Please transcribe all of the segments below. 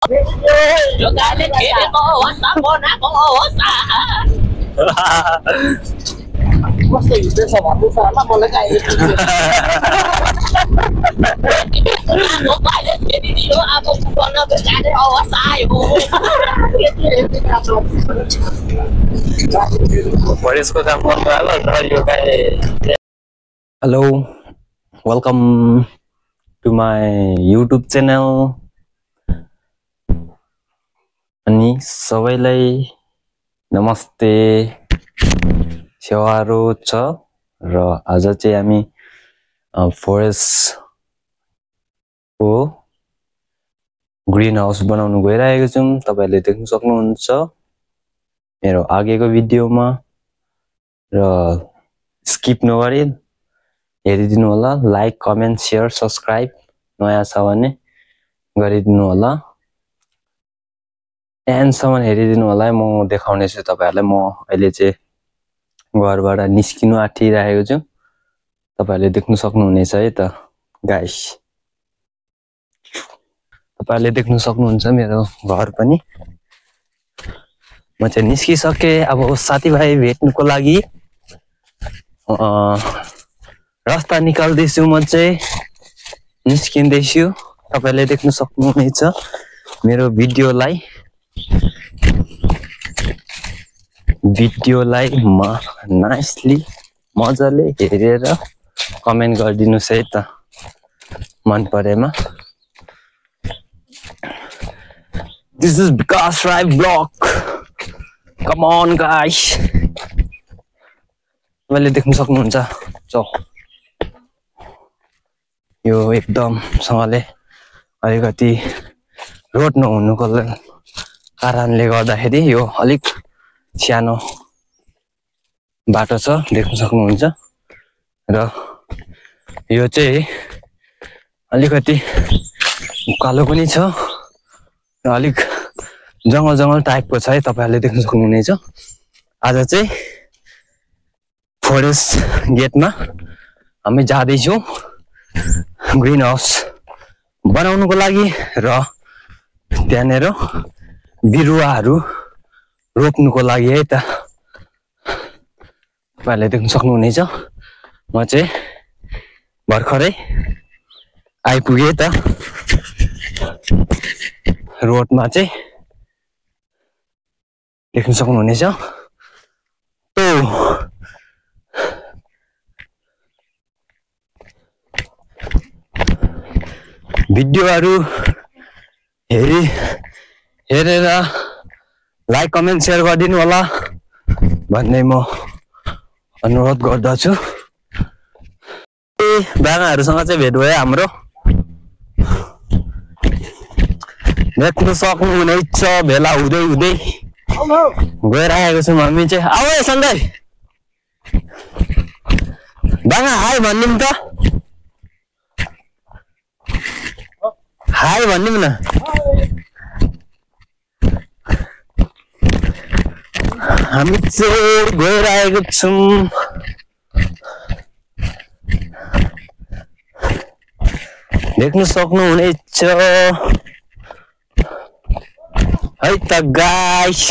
Yo gale kere ko wasa bona ko wasa. Masa itu sama aku sama boleh kayak gitu. Aku banyak jadi dia aku bona berada wasa yo. Borisको काम गर्नु होला र यो गाई hello welcome to my YouTube channel अनि सबैलाई नमस्ते सेवारो छ र आज चाहिँ हामी फरेस्ट को ग्रीन हाउस बनाउन गइरहेको छौं तपाईहरुले देख्न सक्नुहुन्छ मेरो अगाडिको भिडियोमा र स्किप नगरी हेरिदिनु होला लाइक कमेन्ट शेयर सब्स्क्राइब नयाँ छ भने गरिदिनु होला एन्डसम्म हेरिदिनु होला म देखाउने छु तपाईहरुलाई म अहिले चाहिँ घरबाट निस्किनु आँटिरहेको छु तपाईहरुले देख्न सक्नुहुनेछ है त गाइस तपाईहरुले देख्न सक्नुहुन्छ मेरो घर पनि म चाहिँ निस्किसके अब साथीभाइ भेट्नुको लागि रास्ता निकाल्दैछु म चाहिँ निस्किँदैछु तपाईहरुले देख्न सक्नुहुनेछ मेरो भिडियोलाई नाइसली मजाले हेरेर कमेन्ट गरिदिनुस् है त मन परेमा This is Vikas Rai vlog. Come on guys. मैले देख्न सक्नुहुन्छ चौ यो एकदम सँगले अलिकति रोड नहुनुको कारणले गर्दाखेरि यो अलिक सानो बाटो छ देख्न सक्नुहुन्छ र यो चाहिँ अलिकति उकालो पनि छ र अलिक जंगल टाइपको छ है तपाईहरुले देख्न सक्नुहुनेछ आज चाहिँ फरेस्ट गेटमा हामी जाँदै छौं ग्रीन हाउस बनाउनको लागि र त्यहाँनेर बिरुवाहरू रोप्नुको लागि है त तपाईहरुले देख्न सक्नुहुनेछ म चाहिँ भर्खरै आइपुगे त रोडमा चाहिँ देख्न सक्नुहुनेछ तो भिडियोहरु हेरेर लाइक कमेन्ट शेयर गरिदिनु होला भन्ने म अनुरोध गर्दछु बागाहरुसँग चाहिँ भेट भयो हाम्रो देख्न सक्नुहुनेछ भेला हुँदै हुँदै गइरहेको छौं हामी चाहिँ आऊ सन्दै बागा हाय भन्दिम त हाय भन्दिम न हामी चाहिँ गइरहेको छौं देख्न सक्नुहुनेछ है त गाइस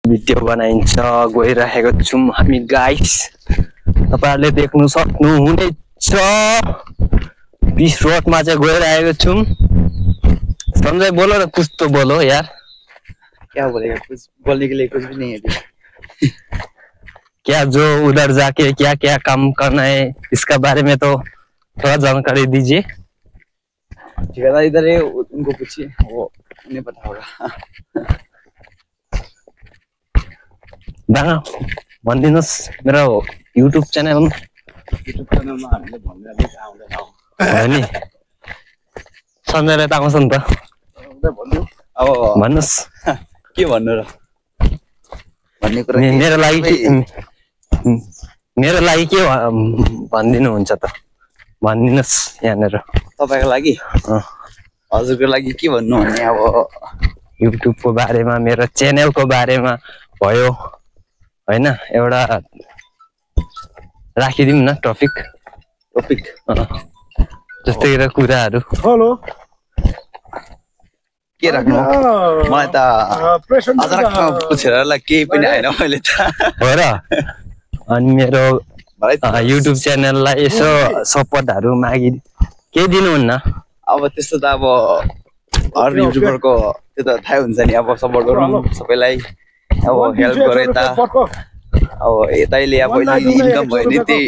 भिडियो बनाइन्छ गइरहेको छौं हामी गाइस तपाईहरुले देख्न सक्नुहुनेछ बीच रोडमा चाहिँ गइरहेको छौं संजय बोलो र कुछ तो बोलो यार क्या बोलेगा कुछ बोलने के लिए कुछ भी नहीं है क्या जो उधर जाके क्या क्या काम करना है इसका बारे में तो थोड़ा जानकारी दीजिए ठेकेदार इधर है उनको पूछिए वो उन्हें पता होगा दागा भन्दिनुस् मेरो युट्युब च्यानलमा हामीले भन्दै अलिक आउँदैन हो नि सन्जयले त आउँछ नि त भन्नु अब भन्नुस् के भन्नु र भन्ने कुरा मेरो लागि के भन्दिनु हुन्छ त भन्दिनुस् यहाँनेर तपाईको लागि हजुरको लागि के भन्नु भने अब युट्युब को बारेमा मेरो च्यानल को बारेमा भयो हैन एउटा राखिदिउँ न टपिक जस्तै कुराहरू हेलो के राख्नु मलाई त अचानक पुछेर केही पनि आएन मैले त हो र अनि मेरो युट्युब च्यानललाई यसो सपोर्टहरू मागि के दिनुहुन्न अब त्यस्तो त अब हर युट्युबरको त्यो त थाहै हुन्छ नि अब सपोर्ट गरौँ सबैलाई अब हेल्प गरे त अब यतैले अब इन्कम भयो नि त्यही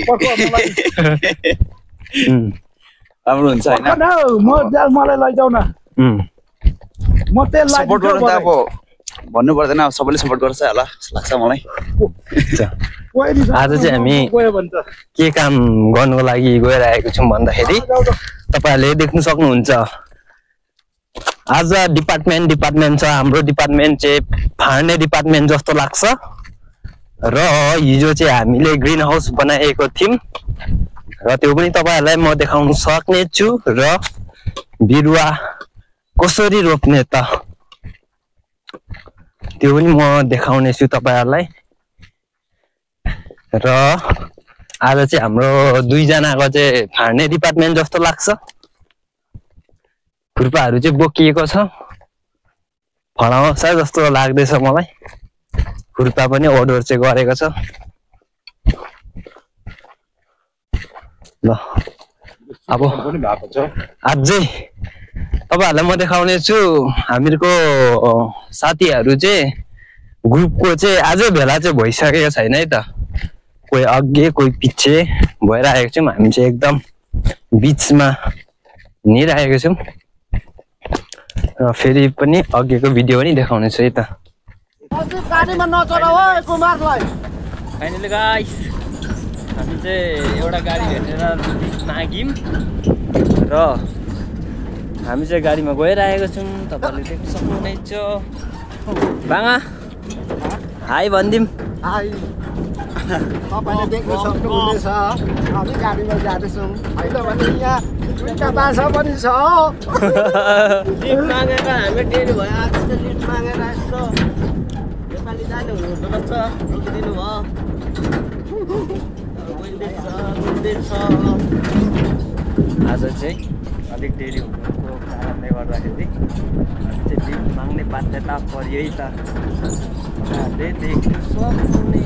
राम्रो हुन्छ हैन मलाई लैजाऊ न म त्यसलाई सपोर्ट गर्नु त अब भन्नु पर्दैन सबैले सपोर्ट गर्छ होला लाग्छ मलाई आज चाहिँ हामी के काम गर्नुको लागि गइरहेको छौँ भन्दाखेरि तपाईहरुले देख्न सक्नुहुन्छ आज डिपार्टमेन्ट छ हाम्रो डिपार्टमेन्ट चाहिँ फार्ने डिपार्टमेन्ट जस्तो लाग्छ र हिजो चाहिँ हामीले ग्रीन हाउस बनाएको थियौं र त्यो पनि तपाईहरुलाई म देखाउन सक्ने छु र बिरुवा कसरी रोप्ने त त्यो पनि म देखाउने छु तपाईहरुलाई र आज चाहिँ हाम्रो दुई जनाको चाहिँ फार्ने डिपार्टमेन्ट जस्तो लाग्छ खुर्पाहरू चाहिँ बोकिएको छ फलाउँछ जस्तो लाग्दैछ मलाई खुर्पा पनि ओडोर चाहिँ गरेको छ ल अब अझै तपाईहरुलाई म देखाउने छु हामीहरुको साथीहरु चाहिँ ग्रुपको चाहिँ अझै भेला चाहिँ भइसकेको छैन है त कोही अघि कोही पछि भइरहेको छौं हामी चाहिँ एकदम बीचमा हिँडिरहेको छौं र फेरि पनि अघिको भिडियो पनि देखाउने छु है त गाडीमा नचढाऊ है कुमारलाई फाइनली गाइस हामी चाहिँ एउटा गाडी भेटेर माग्यौं र हामी चाहिँ गाडीमा गइरहेको छौं तपाईहरुले देख्न सक्नुहुनेछ बाङा हाई भन्दिम हाई तपाईले देख्न सक्नुहुनेछ हामी गाडीमा जाँदैछौँ हैन भने यहाँ दुईटा बाछा पनि छ लिफ्ट मागेर हामी डेरी भयो आज त लिफ्ट मागेर यस्तो नेपाली जाने हुनुहुन्छ रोकिदिनु भयो आज चाहिँ अलिक डेरी हुनुको कारणले गर्दाखेरि हामी चाहिँ लिफ्ट माग्ने बाध्यता पर्यो है त देख्न सक्नुहुनेछ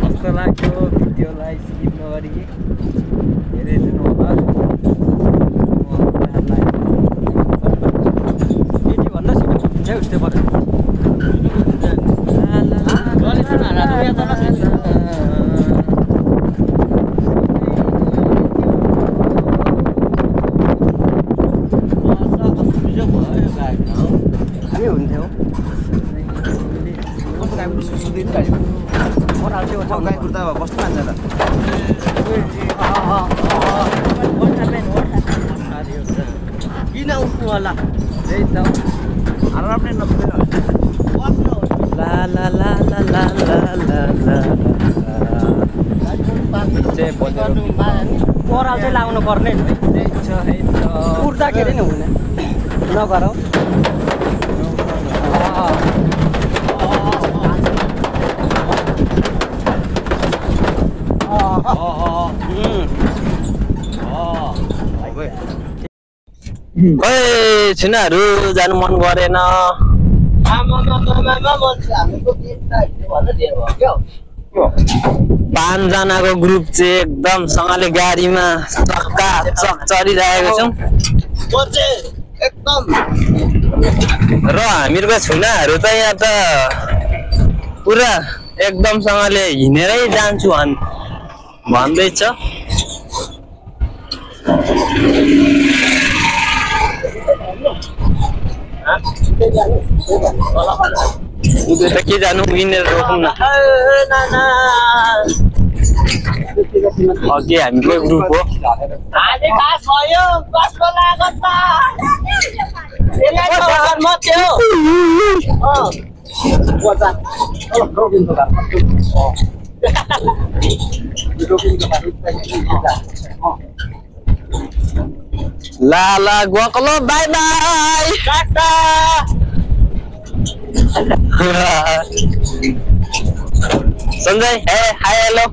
कस्तो लाग्यो भिडियोलाई स्किप नगरी हेरेर दिनु होला केटी भन्दा सिक्नु उस्तै पर्छ किन उठ्नु होला पराल चाहिँ लाउनु पर्ने उठ्दाखेरि नै हुने नगर छिनाहरू जानु मन गरेन पाँचजनाको ग्रुप चाहिँ एकदम सँगले गाडीमा चक्का चक चढिरहेको छौँ र हामीहरूको छुनाहरू त यहाँ त पुरा एकदम सँगले हिँडेरै जान्छु भन्दैछ उधर त के जानु हिँडेर रोकौँ न अघि हामीको ग्रुप हो ला ला गकलो बाई बाई टाटा सञ्जय हे हाई हेलो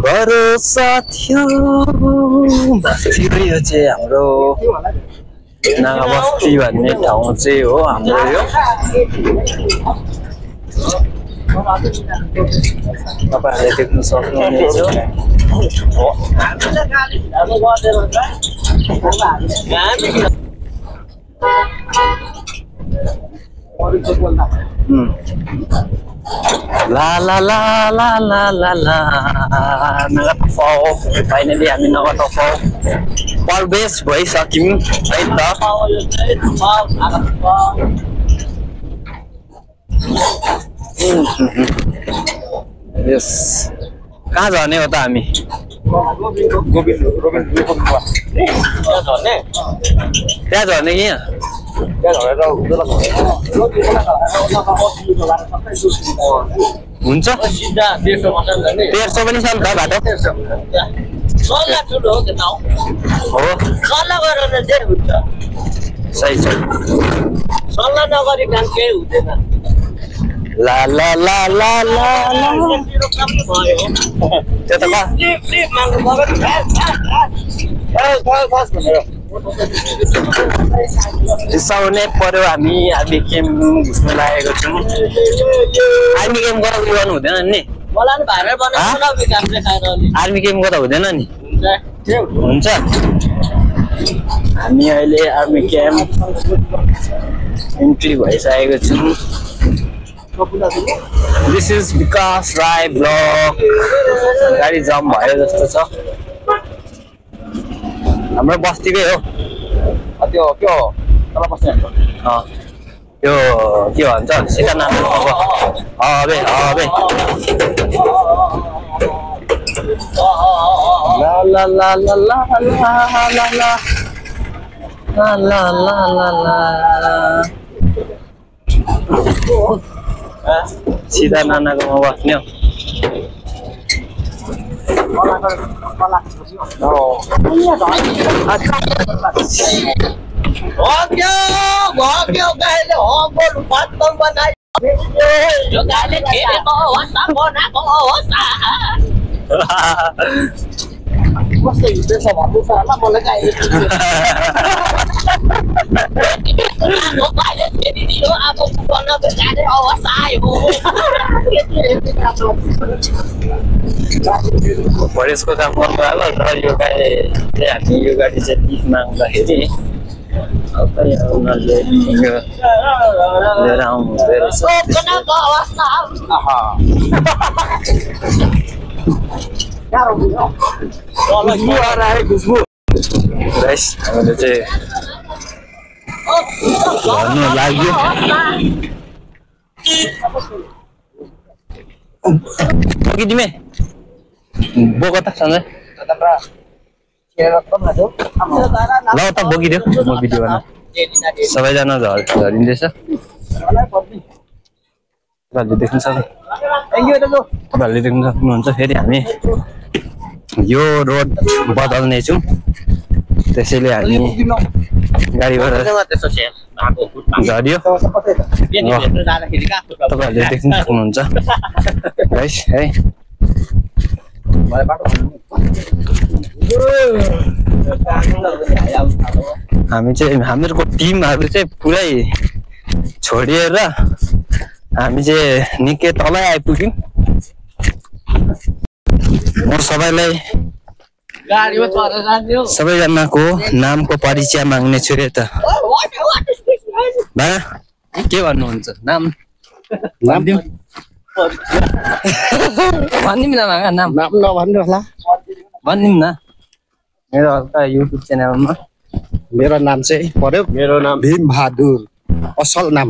भरोसा थियो बस्ती यो चाहिँ हाम्रो नागा बस्ती भन्ने ठाउँ चाहिँ हो हाम्रो यो तपाईहरुले देख्न सक्नुहुनेछ La la la la la la la Nagatofau Finally हामी Nagatofau प्रवेश भइसक्यौं है त यस कहाँ झर्ने हो त हामी त्यहाँ झर्ने कि यहाँ हुन्छ 1300 पनि छ नि त बाटो हो सही छ सल्लाह नगरी काम केही हुँदैन ला ला ला ला ला त्यो त रिसाउने पर्यो हामी आर्मी गेम घुस्न लागेको छौँ आर्मी गेम गर्नु हुँदैन नि आर्मी गेम गर्दा हुँदैन नि हुन्छ हामी अहिले आर्मी गेम एन्ट्री भइसकेको छौँ This is Vikas Rai block गाडी जाम भयो जस्तो छ हाम्रो बस्तीकै हो त्यो के हो तल बस्ने यो के भन्छ सीता नाम अबे ला ला ला ला ला ला ला ला ला ला ला सीधा नानाकोमा बस्ने कस्तो हिँड्दैछ भन्नु छ होला मलाई गाडी परेशको काम गर्नु आयो र यो गाडी चाहिँ हामी यो गाडी चाहिँ लिख माग्दाखेरि उनीहरूले लिएर आउनु हुँदै रहेछ राइस हामीले चाहिँ भन्नु लाग्यो तिमी बोक त सन्जय ल त बोकिदियो म भिडियो बना सबैजना झरिँदैछ तपाईँहरूले देख्नु सक्नुहुन्छ फेरि हामी यो रोड बदल्ने छौँ त्यसैले हामी गाडीबाट झऱ्यो तपाईँहरूले देख्नु सक्नुहुन्छ है हामी चाहिँ हामीहरूको टिमहरू चाहिँ पुरै छोडिएर हामी चाहिँ निकै तलै आइपुग्यौँ म सबैजनाको नामको परिचय माग्ने छु रे त बा के भन्नुहुन्छ नाम भनिदिउँ न मागा नाम नभन्नु होला भनिदिउँ न मेरो हल्का युट्युब च्यानलमा मेरो नाम चाहिँ पर्यो मेरो नाम भीम बहादुर असल नाम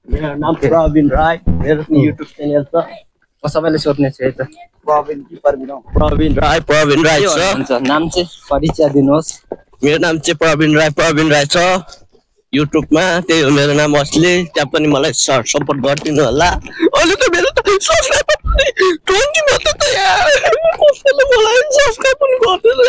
मेरो नाम प्रवीण राई मेरो युट्युब च्यानल छ सबैले सोध्ने छु है त प्रवीण राई छ नाम चाहिँ परिचय दिनुहोस् मेरो नाम चाहिँ प्रवीण राई छ युट्युबमा त्यही हो मेरो नाम असली त्यहाँ पनि मलाई सपोर्ट गरिदिनु होला अहिले त मेरो त सब्स्क्राइब पनि 20 मात्र त यार कसैले मलाई सब्स्क्राइब पनि गर्दैन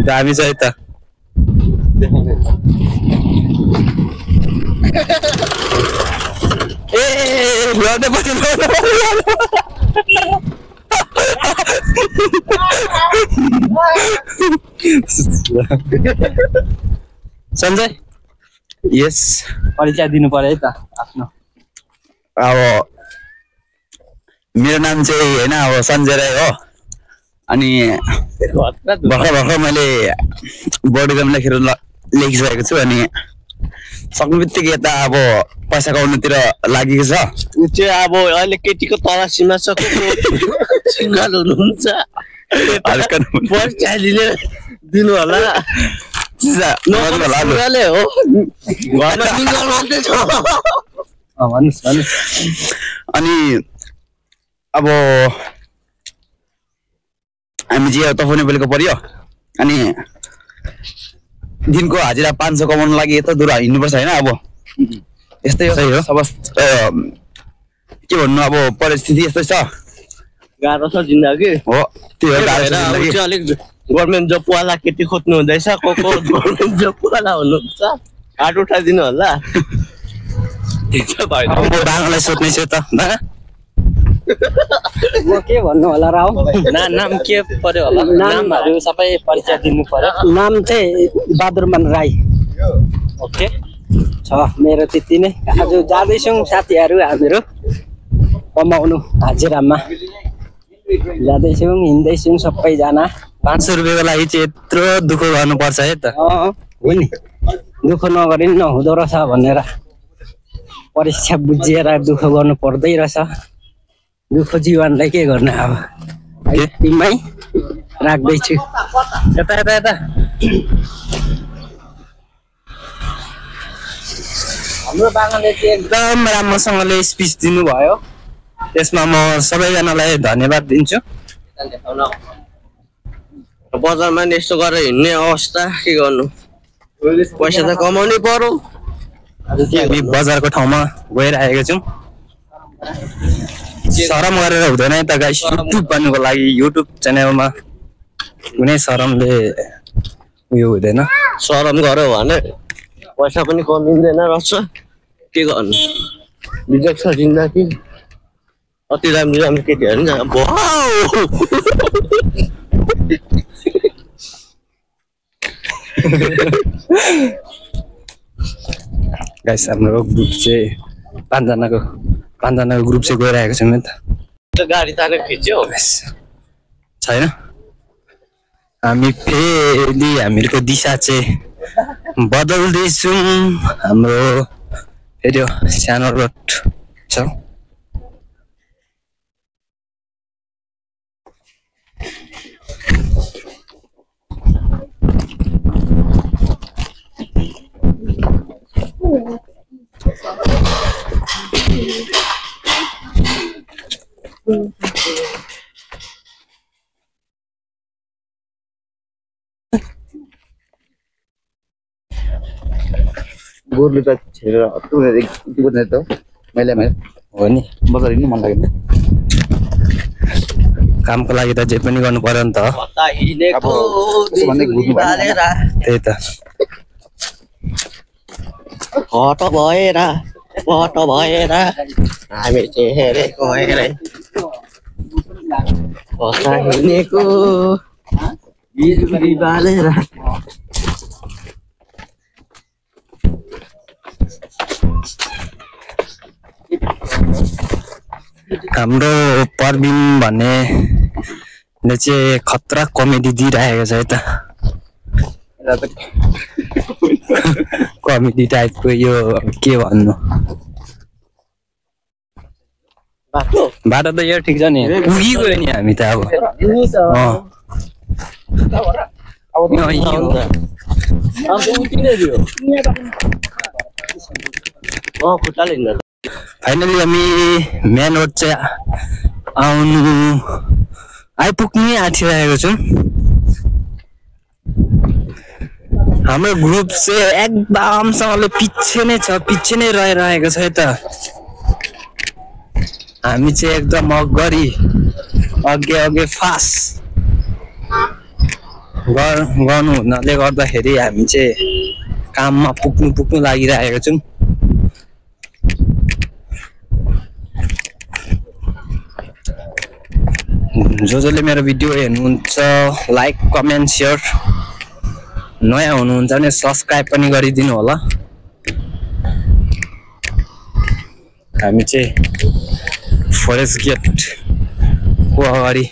दामी छ है त ए लड्ने पछि सञ्जय यस परिचय दिनु पर्यो है त आफ्नो अब मेरो नाम चाहिँ हैन अब सञ्जय राई हो अनि भर्खर मैले बोर्ड एक्जाम लेखेर लेखिसकेको छु अनि सक्ने बित्तिकै यता अब पैसा कमाउनुतिर लागेको छ ऊ चाहिँ अब अहिले केटीको तल सीमा छ सिङ्गल हुनुहुन्छ परिचय दिनु होला सिङ्गलै हो घरमा सिङ्गल मात्रै छ भन्नुहोस् अनि अब हामी चाहिँ तफाउने बेलुका पर्यो अनि दिनको हाजिरा 500 कमाउनु लागि यता दूर हिँड्नुपर्छ होइन अब यस्तै हो सब के भन्नु अब परिस्थिति यस्तै छ गाह्रो छ जिन्दगी हो त्यो हो अलिक गभर्मेन्ट जबवाला केटी खोज्नु हुँदैछ को गभर्मेन्ट जबवाला हुनुहुन्छ हात उठाइदिनु होला बाङ्गालाई सोध्ने छु त म के भन्नु होला राव नाम के पर्यो होला नामहरू सबै परिचय दिनु पर्यो नाम चाहिँ बहादुरमान राई ओके छ मेरो त्यति नै आज जाँदैछौँ साथीहरू हामीहरू कमाउनु हाजिरामा जाँदैछौँ हिँड्दैछौँ सबैजना 500 रुपियाँको लागि चाहिँ यत्रो दुःख गर्नुपर्छ है त हो नि दुःख नगरी नहुँदो रहेछ भनेर परीक्षा बुझिएर दुःख गर्नु पर्दै रहेछ दुःख जीवनलाई के गर्ने अब तिमीमै राख्दैछु यता यता यता हाम्रो बाङ्गाले चाहिँ एकदम राम्रोसँगले स्पिच दिनुभयो त्यसमा म सबैजनालाई धन्यवाद दिन्छु बजारमा नि यस्तो गरेर हिँड्ने अवस्था के गर्नु पैसा त कमाउनै पर्यो हामी बजारको ठाउँमा गइरहेको छौँ शरम गरेर हुँदैन है त गाइस युट्युब बन्नुको लागि युट्युब च्यानलमा कुनै शरमले उयो हुँदैन शरम गर्यो भने पैसा पनि कमिँदैन रहेछ के गर्नु बिजक छ जिन्दगी अति राम्रो राम्रो केटीहरू नि गाइस हाम्रो ग्रुप चाहिँ पाँचजनाको ग्रुप चाहिँ गइरहेको छौँ नि त गाडी तानेर खिच्यो छैन हामी फेरि हामीहरूको दिशा चाहिँ बदल्दैछौँ हाम्रो फेरि सानो रोड छ गोरुले त छेडेर हत्तुने त मैले हो नि बजार हिँड्नु मन लागेन कामको लागि त जे पनि गर्नु पर्यो नि त त्यही त हट भएर हामी चाहिँ हेरेको हेरे कता हिँडेको बिजुली बालेर हाम्रो परबिन भन्ने चाहिँ खतरा कमेडी दिइरहेको छ है त कमेडी टाइपको यो के भन्नु बाटो त यो ठिक छ नि पुगिगयो नि हामी त अब फाइनली हामी मेन रोड चाहिँ आइपुग्नै आँटिरहेको छौँ हाम्रो ग्रुप चाहिँ एकदमसँगले पछि नै रहेको छ है त हामी चाहिँ एकदम अगाडि अघि फास्ट गर्नु हुनाले गर्दाखेरि हामी चाहिँ काममा पुग्नु लागिरहेको छौँ। जसले मेरो भिडियो हेर्नुहुन्छ लाइक कमेन्ट सेयर, नयाँ हुनुहुन्छ भने सब्सक्राइब पनि गरिदिनु होला। हामी चाहिँ फरेस्ट गेटको अगाडि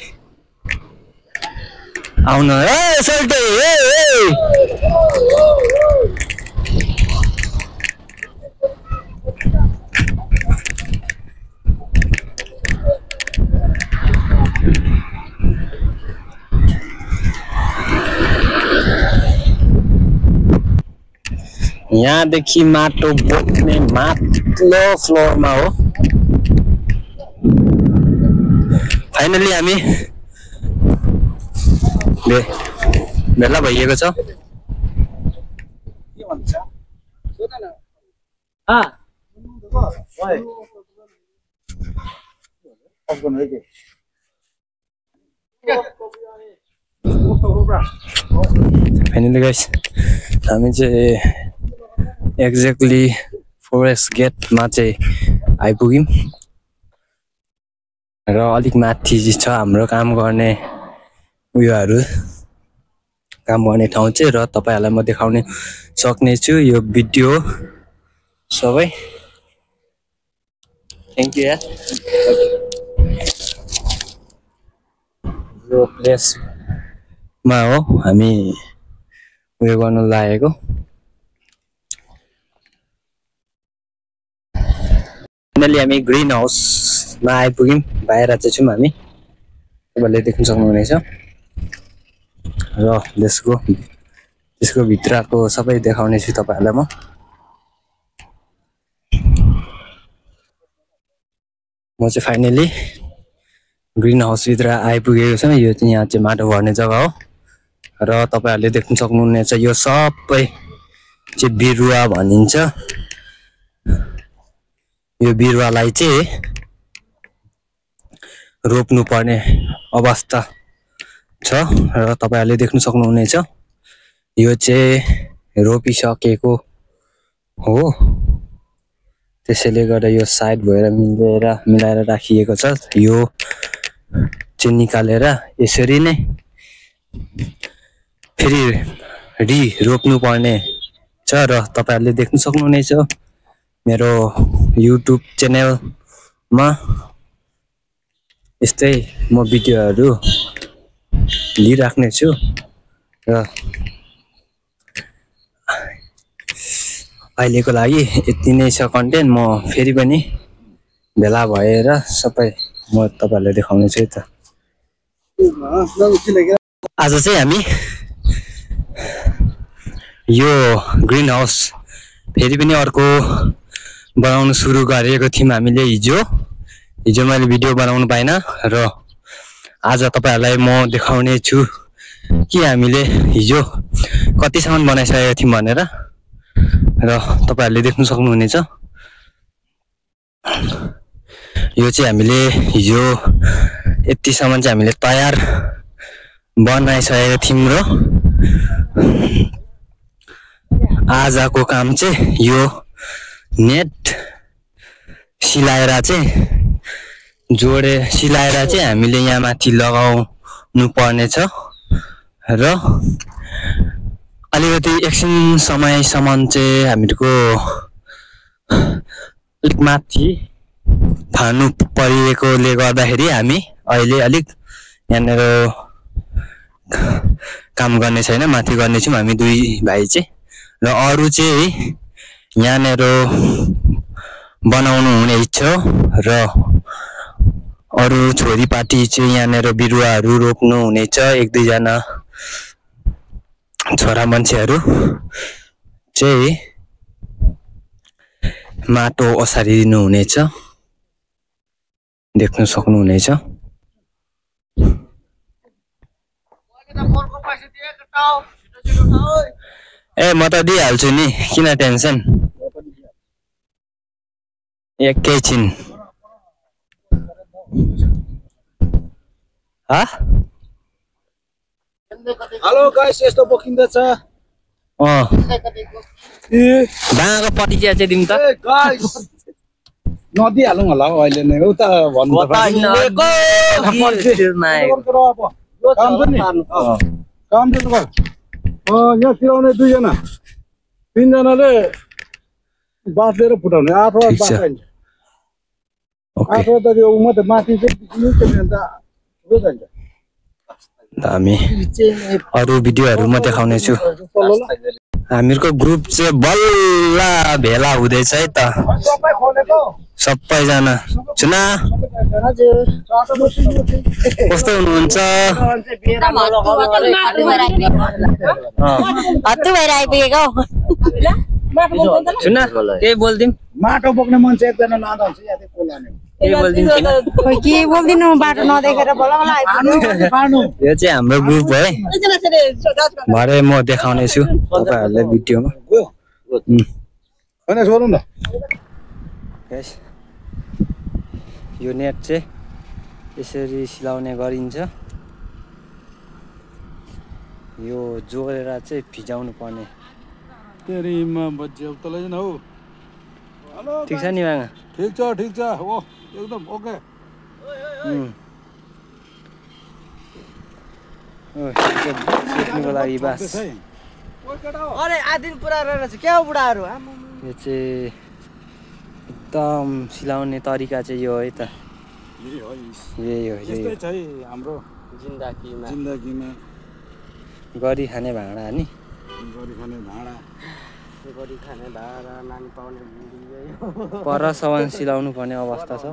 आउन सल्टे यहाँदेखि माटो बोक्ने माथिल्लो फ्लोरमा हो। फाइनली हामी भेला भइएको छ। फाइनली गाइस हामी चाहिँ एक्ज्याक्टली फरेस्ट गेटमा चाहिँ आइपुग्यौँ र अलिक माथि छ हाम्रो काम गर्ने उयोहरू, काम गर्ने ठाउँ चाहिँ, र तपाईहरुलाई म देखाउने सक्ने छु यो भिडियो सबै। थ्यांक यू यार। यो प्लेसमा हो हामी उयो गर्न लागेको। फाइनली हामी ग्रीन हाउसमा आइपुग्यौँ। बाहिर चाहिँ छौँ हामी, तपाईँले देख्न सक्नुहुनेछ र त्यसको भित्रको सबै देखाउने छु तपाईहरुलाई म चाहिँ फाइनली ग्रीन हाउस भित्र आइपुगेको छु। यो चाहिँ यहाँ चाहिँ माटो भर्ने जग्गा हो र तपाईहरुले देख्न सक्नुहुनेछ यो सबै चाहिँ बिरुवा भनिन्छ। यो बिरुवालाई चाहिँ रोप्नु पर्ने अवस्था छ र तपाईहरुले देख्न सक्नुहुनेछ यो चाहिँ रोपिसकेको हो। त्यसैले गर्दा यो साइड भएर मिलाएर राखिएको छ। यो चाहिँ निकालेर यसरी नै फेरि रोप्नु पर्ने छ र तपाईहरुले देख्न सक्नुहुनेछ मेरो युट्युब च्यानलमा यस्तै म भिडियोहरू लिइराख्ने छु र अहिलेको लागि यति नै छ कन्टेन्ट। म फेरि पनि भेला भएर सबै म तपाईहरुलाई देखाउने छु त। आज चाहिँ हामी यो ग्रीन हाउस फेरि पनि अर्को बनाउन सुरु गरेको थियौँ हामीले हिजो मैले भिडियो बनाउनु पाइन र आज तपाईहरुलाई म देखाउने छु कि हामीले हिजो कतिसम्म बनाइसकेको थियौँ भनेर र तपाईहरुले देख्न सक्नुहुनेछ। यो चाहिँ हामीले हिजो यतिसम्म चाहिँ हामीले तयार बनाइसकेको थियौँ र आजको काम चाहिँ यो नेट सिलाएर चाहिँ हामीले यहाँ माथि लगाउनु पर्ने छ र अलिकति एकछिन समयसम्म चाहिँ हामीको अलिक माथि फार्नु परिएकोले गर्दाखेरि हामी अहिले अलिक यहाँनिर काम गर्ने छैन, माथि गर्ने छौँ हामी दुई भाइ चाहिँ। र अरू चाहिँ यहाँनिर बनाउनु हुने इच्छा र अरू छोरीपार्टी चाहिँ यहाँनिर बिरुवाहरू रोप्नु हुनेछ। एक दुईजना छोरा मान्छेहरू चाहिँ माटो ओसारिदिनु हुनेछ, देख्न सक्नुहुनेछ। ए म त दिइहाल्छु नि, किन टेन्सन। एकैछिन हा हेलो गाइस यस्तो बोकिँदैछ बाँको पति चाहिँ दिउँ त गाइस नदिइहालौँ होला हौ अहिले नै उता भन्नु त काम चाहिँ गर यहाँ तिराउने दुईजना तीनजनाले बाँस लिएर फुटाउने 8 वटा बाँस चाहिन्छ 8 वटा त्यो मात्रै माथि चाहिँ जान्छ हामी अरू भिडियोहरू म देखाउने छु हामीहरूको ग्रुप चाहिँ बल्ल भेला हुँदैछ है त सबैजना सुना कस्तो हुनुहुन्छ सुना केही बोल्दिम माटो बोक्ने मान्छे एकजना लाँदा हुन्छ या त्यो कोलाने के बोल्दिनु बाटो नदेखेर यो चाहिँ हाम्रो ग्रुप है भरे म देखाउने छु तपाईहरुलाई भिडियोमा हैन सोधौँ न गाइस यो नेट चाहिँ यसरी सिलाउने गरिन्छ यो जोडेर चाहिँ भिजाउनु पर्ने तेरीमा बज्यो तलै न हौ हेलो ठीक छ नि बाङा ठीक छ ओ एकदम ओके सेक्नुको लागि बास अरे आदिन पुरा रहेछ क्या हो बुढाहरू यो चाहिँ एकदम सिलाउने तरिका चाहिँ यो है त यही हो यस्तै छ है हाम्रो जिन्दगीमा गरी खाने भाँडा नि गरी खाने भाँडा नानी पाउने पर सामान सिलाउनु पर्ने अवस्था छ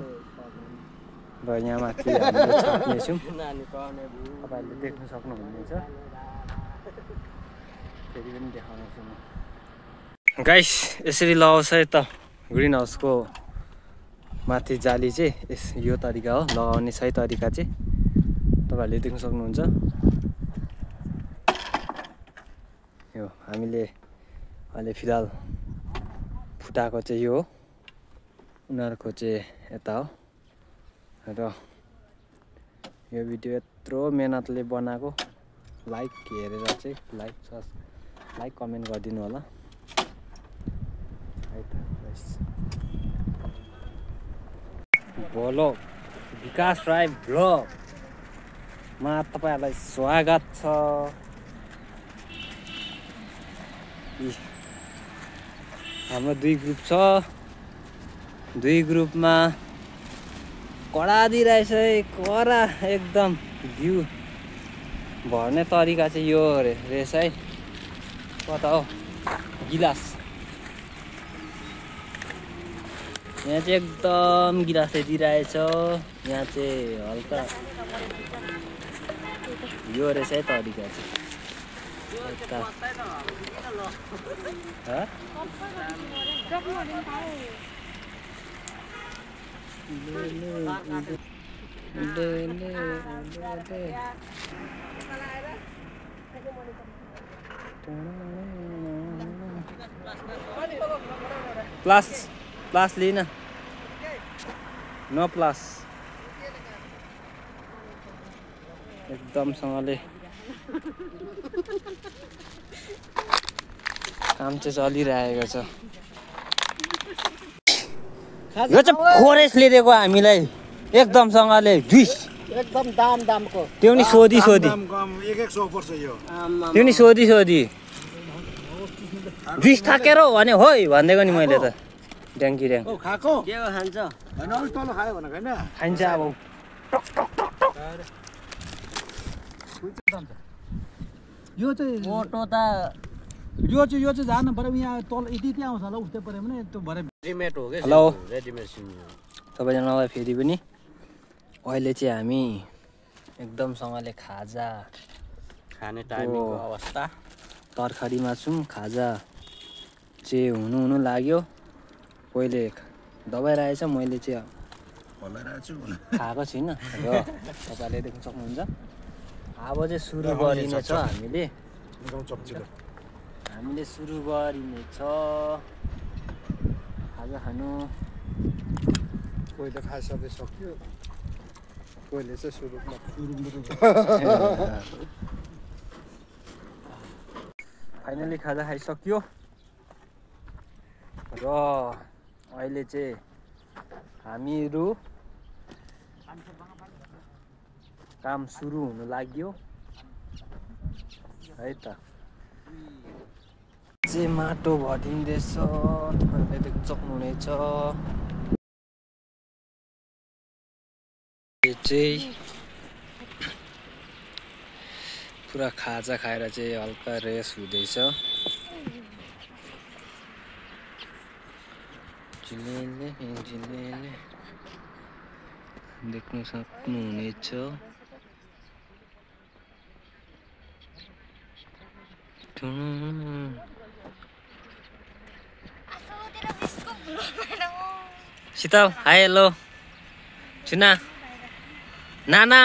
र यहाँ माथि हामीले छाप्नेछौँ तपाईँहरूले देख्न सक्नुहुनेछ फेरि पनि देखाउनेछु म गाइस यसरी लगाउँछ है त ग्रिन हाउसको माथि जाली चाहिँ यो तरिका हो लगाउने सही तरिका चाहिँ तपाईँहरूले देख्न सक्नुहुन्छ यो हामीले अहिले फिलहाल फुटाएको चाहिँ यो हो उनीहरूको चाहिँ यता हो र यो भिडियो यत्रो मेहनतले बनाएको लाइक हेरेर चाहिँ लाइक कमेन्ट गरिदिनु होला बोलो विकास राई भ्लगमा तपाईँहरूलाई स्वागत छ हाम्रो 2 ग्रुप छ 2 ग्रुपमा कडा दिइरहेछ है कडा एकदम भ्यू भर्ने तरिका चाहिँ यो रहेछ है कता हो गिलास यहाँ चाहिँ एकदम गिलासले दिइरहेछ यहाँ चाहिँ हल्का यो रहेछ है तरिका चाहिँ प्लास लिन नो प्लास एकदमसँगले काम चाहिँ चलिरहेको छ यो चाहिँ फोरेस्टले दिएको हामीलाई एकदमसँगले एकदम दामको त्यो नि सोधी 100 पर्छ यो त्यो नि सोधी जुस थाकेर भने होइ भन्देको नि मैले त ड्याङ्की ड्याङ खाको के खान्छ हैन अलि तल खायो भने हैन खान्छ अब यो चाहिँ मोटो त यो चाहिँ जानु पर्यो यहाँ तल यति आउँछ होला उस्तै पर्यो भने त्यो भरे रेडिमेड हो के हेलो रेडिमेड सिमी सबैजनालाई फेरि पनि अहिले चाहिँ हामी एकदमसँगले खाजा खाने टाइमको अवस्था तरकारीमा छौँ खाजा चाहिँ हुनु लाग्यो पहिले दबाइरहेछ मैले चाहिँ खाएको छुइनँ र तपाईँले देख्न सक्नुहुन्छ अब चाहिँ सुरु गरिनेछ हामीले सुरु गरिनेछ खाजा खानु कोही त खाइसके सक्यो पहिले चाहिँ सुरुमा फाइनली खाजा खाइसक्यो र अहिले चाहिँ हामीहरू काम सुरु हुन लाग्यो है त चाहिँ माटो भरिँदैछ तपाईँहरूले देख्न सक्नुहुनेछ यो चाहिँ पुरा खाजा खाएर चाहिँ हल्का रेस हुँदैछ झिलेले देख्न सक्नुहुनेछ शीतल हाय हेलो चुना नाना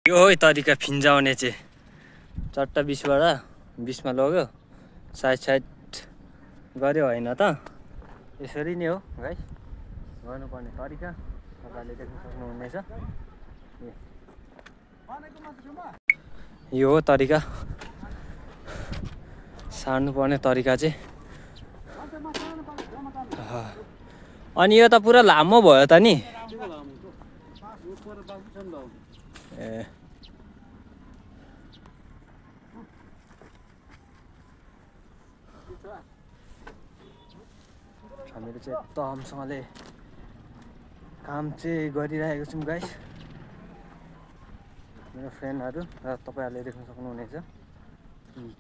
यो हो तरिका फिन्जाउने चाहिँ चट्टा 20बाट 20मा लग्यो साइड गऱ्यो होइन त यसरी नै हो गाइस गर्नुपर्ने तरिका तपाईँले देख्न सक्नुहुनेछ यो हो तरिका सार्नुपर्ने तरिका चाहिँ अनि यो त पुरा लामो भयो त नि ए हामीहरू चाहिँ एकदमसँगले काम चाहिँ गरिरहेको छौँ गाइस मेरो फ्रेन्डहरू र तपाईँहरूले देख्न सक्नुहुनेछ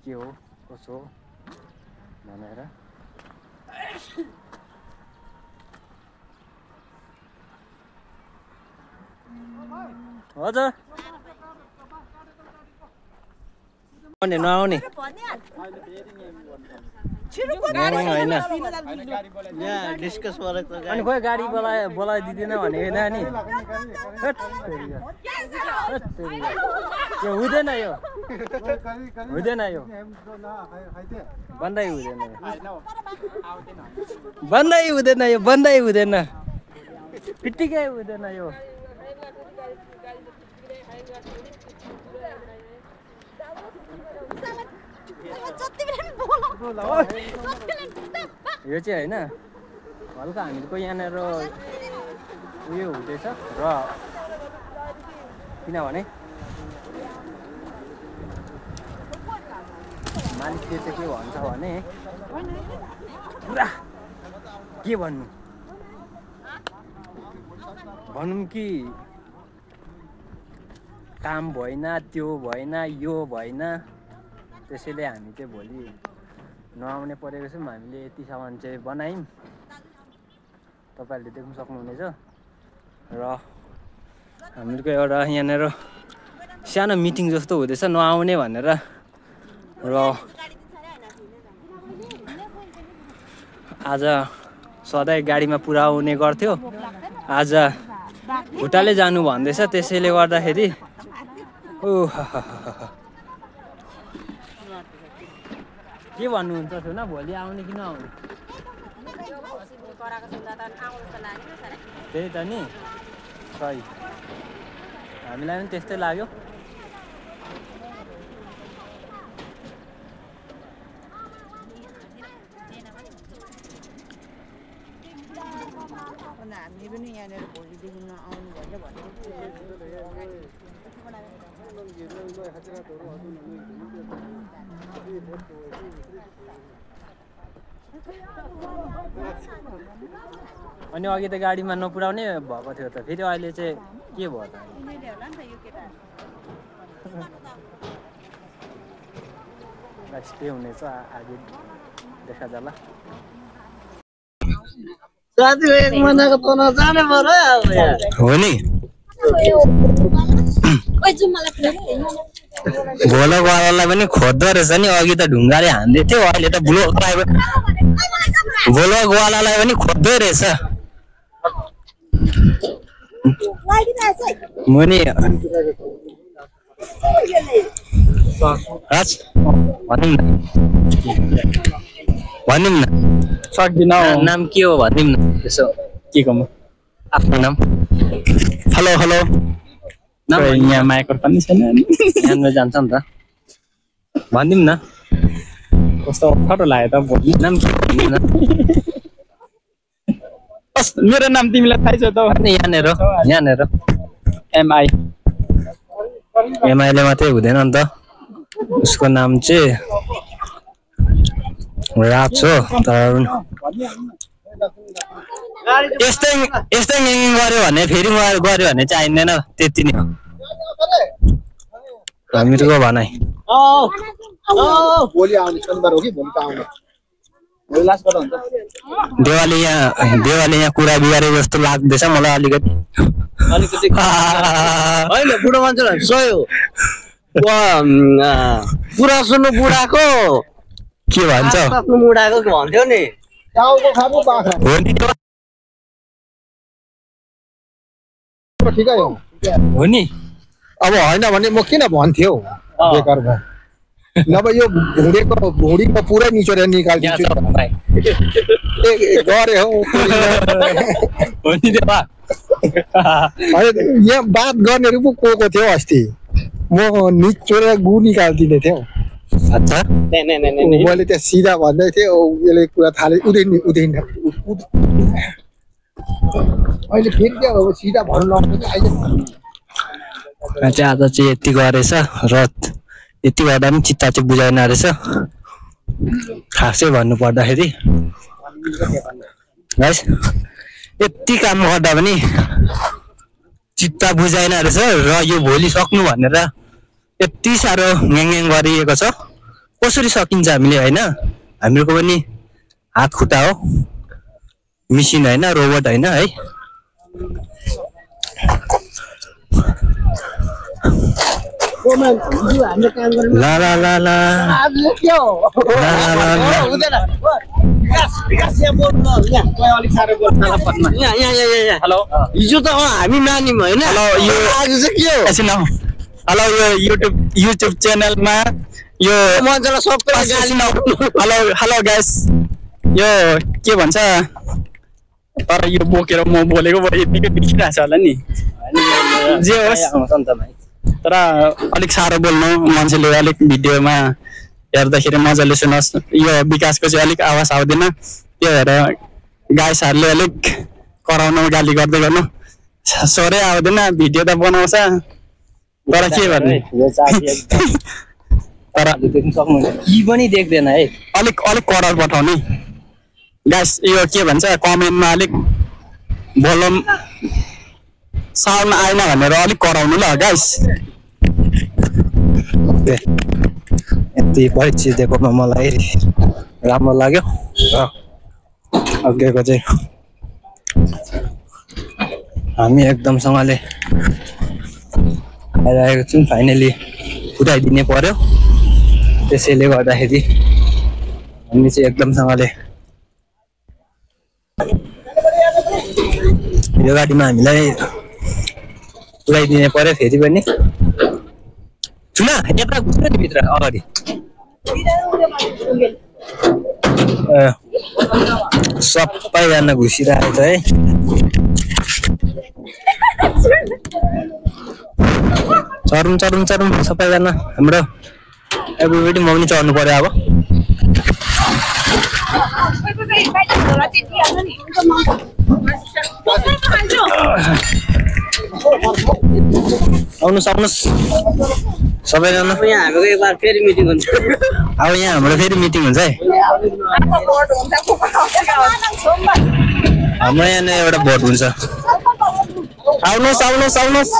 के हो कसो हो भनेर हजुर नआउने होइन अनि खोइ गाडी बोलाइदिँदैन भनेको नानी यो हुँदैन यो हुँदैन यो बन्दै हुँदैन पिट्टिकै हुँदैन यो यो चाहिँ होइन हल्का हामीको यहाँनिर उयो हुँदैछ र किनभने मालिकले चाहिँ के भन्छ भने पुरा के भनौँ कि काम भएन त्यो भएन यो भएन त्यसैले हामी चाहिँ भोलि नआउने परेको छौँ हामीले यति सामान चाहिँ बनायौँ तपाईँहरूले देख्न सक्नुहुनेछ र हामीहरूको एउटा यहाँनिर सानो मिटिङ जस्तो हुँदैछ नआउने भनेर र आज सधैँ गाडीमा पुऱ्याउने गर्थ्यो आज खुट्टाले जानु भन्दैछ त्यसैले गर्दाखेरि के भन्नुहुन्छ सुन भोलि आउने कि नआउने त्यही त नि सही हामीलाई पनि त्यस्तै लाग्यो हामी पनि यहाँनिर भोलिदेखि नआउनु भन्छ अनि अघि त गाडीमा नपुर्याउने भएको थियो त फेरि अहिले चाहिँ के भयो त के हुनेछ आगे देखा जाला हो नि भोलकवालालाई पनि खोज्दो रहेछ नि अघि त ढुङ्गाले हान्दै थियो अहिले त भोलकवालालाई पनि खोज्दै रहेछ मुनि राज भनिम न सक्दिन नाम के हो भनिम न त्यसो के कम आफ्नो नाम हेलो हेलो यहाँ माइक्रो पनि छैन यहाँ जान्छ नि त भनिदिउँ न कस्तो अप्ठ्यारो लाग्यो त बोल्नु नाम के भनिदिउँ न मेरो नाम तिमीलाई थाहै छ त यहाँनिर एमआई एमआईले मात्रै हुँदैन नि त उसको नाम चाहिँ राज हो तर यस्तै ङिङ गऱ्यो भने फेरि गऱ्यो भने चाहिँदैन त्यति नै हो हामीहरूको भनाइ देवाले यहाँ कुरा बिगारे जस्तो लाग्दैछ मलाई अलिकति होइन बुढो मान्छेलाई सही हो कुरा सुन्नु बुढाको के भन्छ आफ्नो बुढाको भन्थ्यो नि ठिकै हो हो नि अब होइन भने म किन भन्थ्यो बेकार भयो नभए यो भुँडीको पुरै निचोरेर निकालिदिन्छु गरे हो यहाँ बात गर्नेहरू पो को थियो अस्ति म निचोरेर गु निकालिदिने थियो अच्छा मैले त्यहाँ सिधा भन्दै थिएँ यसले कुरा थाले उदैन अहिले फेरि क्या हो सिधा भन्नु नआउँछ अहिले आज चाहिँ यति गरेछ र यति गर्दा पनि चित्त चाहिँ बुझाएन रहेछ खासै भन्नु पर्दाखेरि यति काम गर्दा पनि चित्त बुझाएन रहेछ र यो भोलि सक्नु भनेर यति साह्रो ङ्याङ गरिएको छ कसरी सकिन्छ हामीले होइन हामीहरूको पनि हात खुट्टा हो मिसिन होइन रोबोट होइन है हेलो हिजो त हामी मानिम होइन हेलो यो आज चाहिँ के हो हेलो यो युट्युब च्यानलमा यो मान्छेलाई सबै गाली हेलो गाइस यो के भन्छ तर यो बोकेर म बोलेको यतिकै देखिरहेको छ होला नि जे होस् तर अलिक साह्रो बोल्नु मान्छेले अलिक भिडियोमा हेर्दाखेरि मजाले सुनोस् यो विकासको चाहिँ अलिक आवाज आउँदैन त्यो भएर गाइसहरूले अलिक कराउनु गाली गर्दै गर्नु स्वरै आउँदैन भिडियो त बनाउँछ तर के गर्ने तर यी पनि देख्दैन है अलिक करार पठाउने गाइस यो के भन्छ कमेन्टमा अलिक बोलम साउन्ड आएन भनेर अलिक कराउनु ल गाइस यति परिचय दिएकोमा मलाई राम्रो लाग्यो र अघिको चाहिँ हामी एकदमसँगले आइरहेको छौँ फाइनली पुऱ्याइदिने पर्यो त्यसैले गर्दाखेरि हामी चाहिँ एकदमसँगले यो गाडीमा हामीलाई पुऱ्याइदिने पर्यो फेरि पनि सुन यता घुस्न नि भित्र अगाडि सबैजना घुसिरहेको छ है चरौँ सबैजना हाम्रो एभ्रिबडी म पनि चढ्नु पर्यो अब आउनुहोस् सबैजना यहाँ हाम्रो एक बार फेरि मिटिङ हुन्छ अब यहाँ हाम्रो फेरि मिटिङ हुन्छ है हाम्रो यहाँ एउटा भोट हुन्छ आउनुहोस्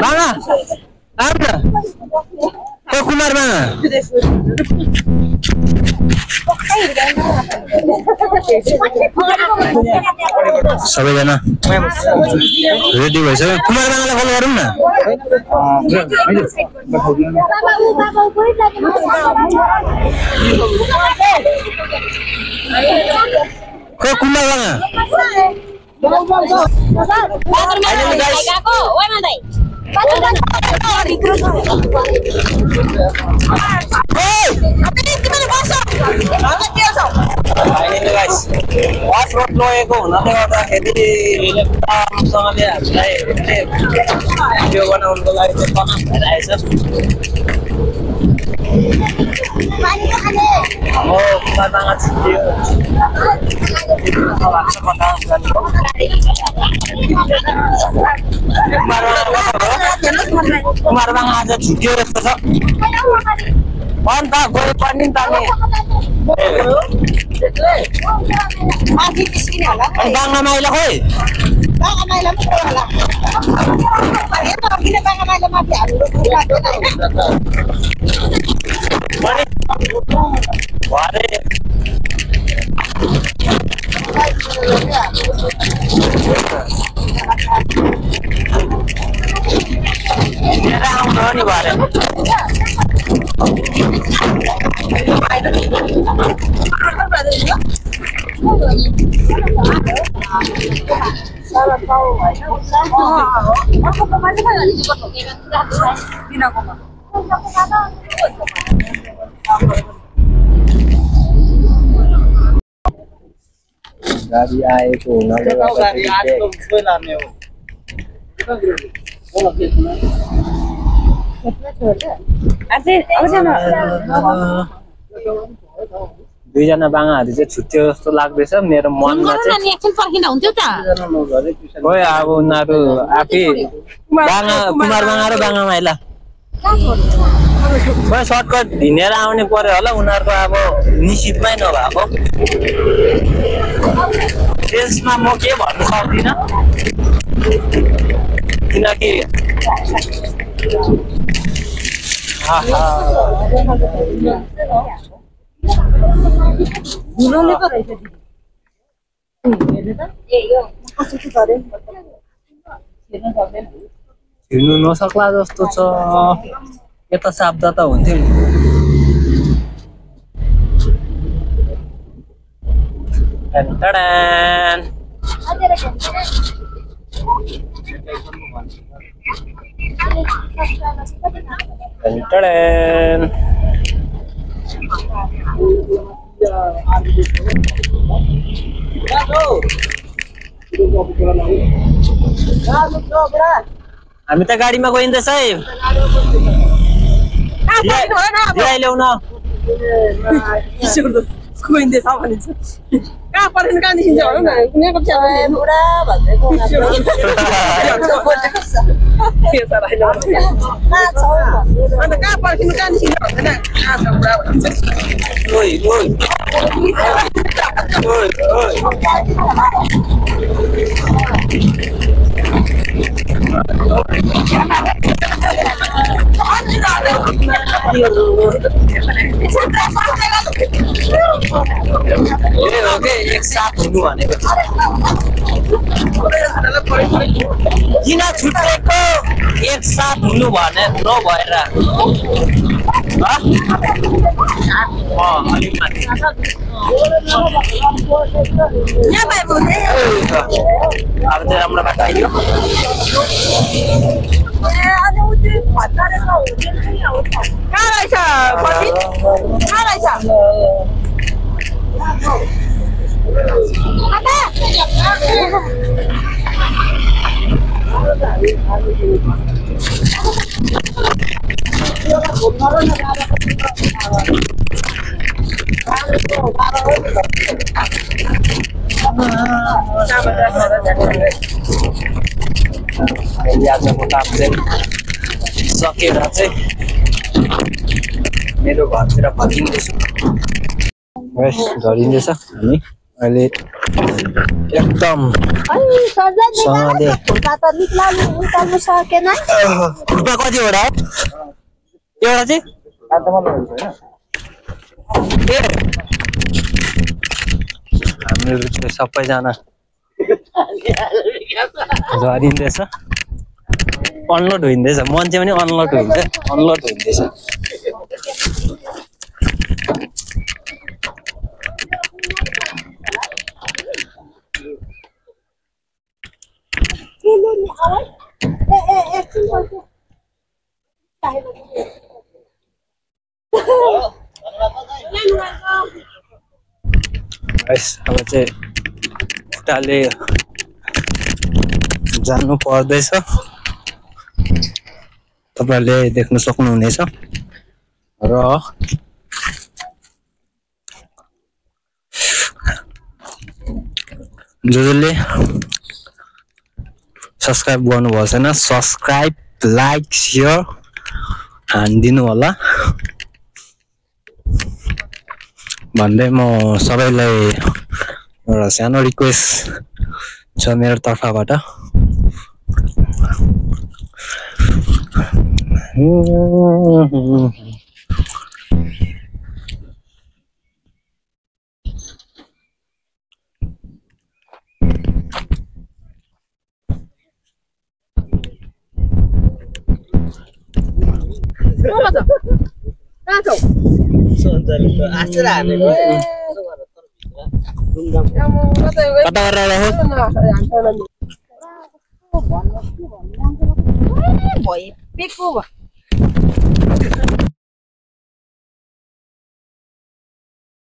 बाबा आउन कुमार बाबा सबैजना रेडी भइसक्यो कुमार बाबालाई कल गरौँ न कुमार बाबा फाइनली गाइस अफ रोड लगेको हुनाले गर्दाखेरि राम्रोसँगले हामीलाई भिडियो बनाउनुको लागि चाहिँ तनाव भइरहेछ कुमारबाङा छिट्यो कुमारबाङा आज छुट्यो जस्तो छ अन्त गयो पनि त अनि बाङ्गा माइला खोइ आउनु नि भरे गाडी आएको हुनाले दुईजना बाङ्गाहरू चाहिँ छुट्यो जस्तो लाग्दैछ मेरो मनमा चाहिँ खोइ अब उनीहरू आफै कुमारबाङा र बाङ्गा माइला खोइ सर्टकट हिँडेर आउने पर्यो होला उनीहरूको अब निश्चितमै नभएको त्यसमा म के भन्नु सक्दिनँ किनकि हिँड्नु नसक्ला जस्तो छ यता साप्दा त हुन्थ्यो नि हामी त गाडीमा गइँदैछ है ल्याउन गइँदैछ भनिन्छ कहाँ परेन कहाँ निस्किन्छ होला न कुनैको बुढा भन्दैको अन्त कहाँ पर्खिनु कहाँ निस्किन्छ भन्दैन कहाँ छ बुढा भन्छ ओइ ओइ ओइ ओइ एक साथ हुनु भनेको किन छुट्टेको एक साथ हुनु भने नभएर अलिक माथि अब चाहिँ राम्रो बाटो आइयो कहाँ रहेछ कहाँ रहेछ आजको काम चाहिँ सकेर चाहिँ मेरो घरतिर फर्किँदैछु झरिँदैछ हामी अहिले एकदम खुट्टा कतिवटा हो एउटा चाहिँ हामीहरू चाहिँ सबैजना झरिँदैछ अनलोड हुँदैछ मान्छे पनि अनलोड हुँदैछ गाइस अब चाहिँ खुट्टाले जानु पर्दैछ तपाईहरुले देख्न सक्नुहुनेछ र जसले सब्स्क्राइब गर्नुभएको छैन सब्स्क्राइब लाइक शेयर हान्दिनु होला भन्दै म सबैलाई एउटा सानो रिक्वेस्ट छ मेरो तर्फबाट कता गरेर हो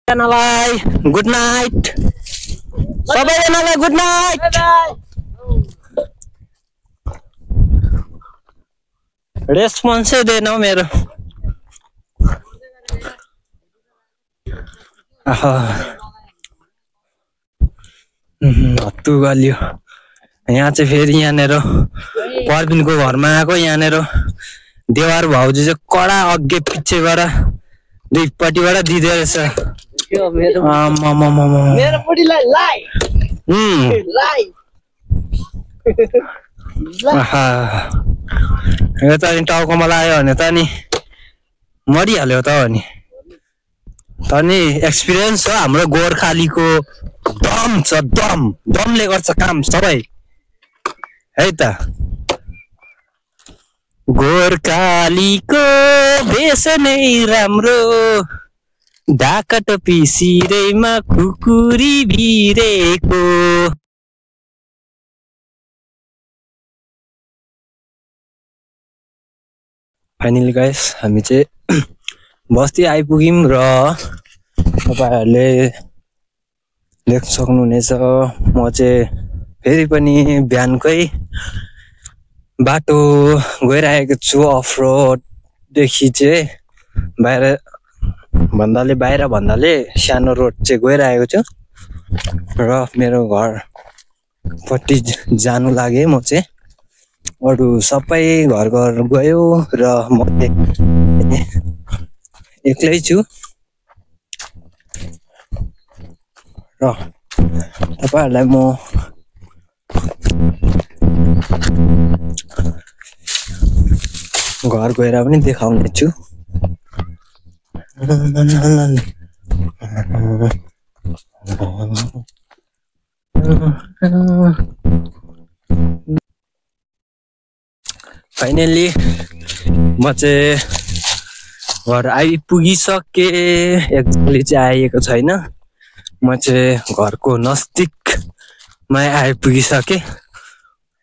सबैजनालाई गुड नाइट सबैजनालाई गुड नाइट रेस्पोन्सै दिएन हौ मेरो हत्तु गल्यो यहाँ चाहिँ फेरि यहाँनिर परबिनको घरमा आएको यहाँनिर देवार भाउजू चाहिँ कडा अघि पछि गएर दुईपट्टिबाट दिँदो रहेछ मेरो बुढीलाई लाई लाई यो त नि टाउकोमा लाग्यो भने त नि मरिहाल्यो त हो नि तनी एक्सपिरियन्स छ हाम्रो गोर्खालीको दम छ दमले गर्छ काम सबै है त गोर्खालीको भेष नै राम्रो ढाका टोपी सिरैमा खुकुरी भिरेको फाइनली गाइस हामी चाहिँ बस्ती आइपुग्यौं र तपाईहरुले देख्न सक्नुहुनेछ म चाहिँ फेरि पनि बिहानकै बाटो गइरहेको छु अफ रोड देखि चाहिँ बाहिर भन्दाले सानो रोड चाहिँ गइरहेको छु र मेरो घर पट्टि जानु लागे म चाहिँ अरु सबै घर गयो र म एक्लै छु र तपाईहरुलाई म घर गएर पनि देखाउने छु फाइनली म चाहिँ घर आइपुगिसके एक्चुअली चाहिँ आएको छैन म चाहिँ घरको नजिकमा आइपुगिसके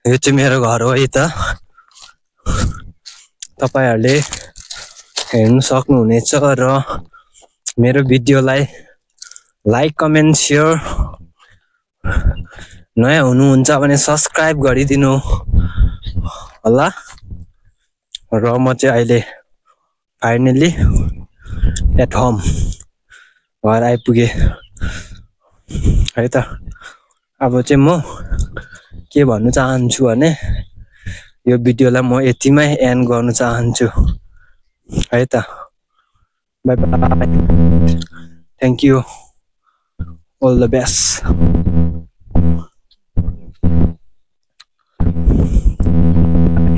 यो चाहिँ मेरो घर हो है त तपाईहरुले हेर्न सक्नुहुनेछ र मेरो भिडियोलाई लाइक कमेन्ट शेयर नयाँ हुनुहुन्छ भने सब्स्क्राइब गरिदिनु होला र म चाहिँ अहिले फाइनली एट होम घर आइपुगे है त अब चाहिँ म के भन्नु चाहन्छु भने यो भिडियोलाई म यतिमै एन्ड गर्न चाहन्छु है त bye bye thank you all the best